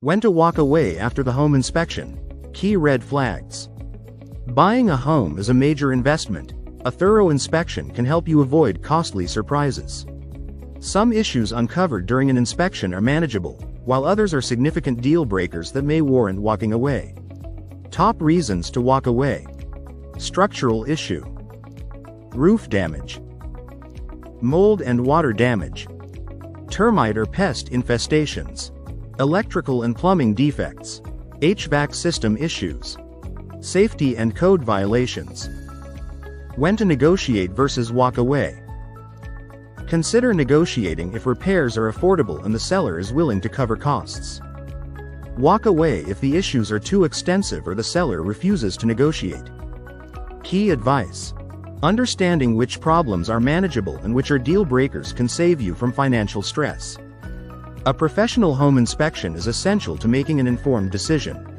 When to walk away after the home inspection. Key red flags. Buying a home is a major investment. A thorough inspection can help you avoid costly surprises. Some issues uncovered during an inspection are manageable, while others are significant deal breakers that may warrant walking away. Top reasons to walk away. Structural issue. Roof damage. Mold and water damage. Termite or pest infestations. Electrical and plumbing defects. HVAC system issues. Safety and code violations. When to negotiate versus walk away. Consider negotiating if repairs are affordable and the seller is willing to cover costs. Walk away if the issues are too extensive or the seller refuses to negotiate. Key advice. Understanding which problems are manageable and which are deal breakers can save you from financial stress. A professional home inspection is essential to making an informed decision.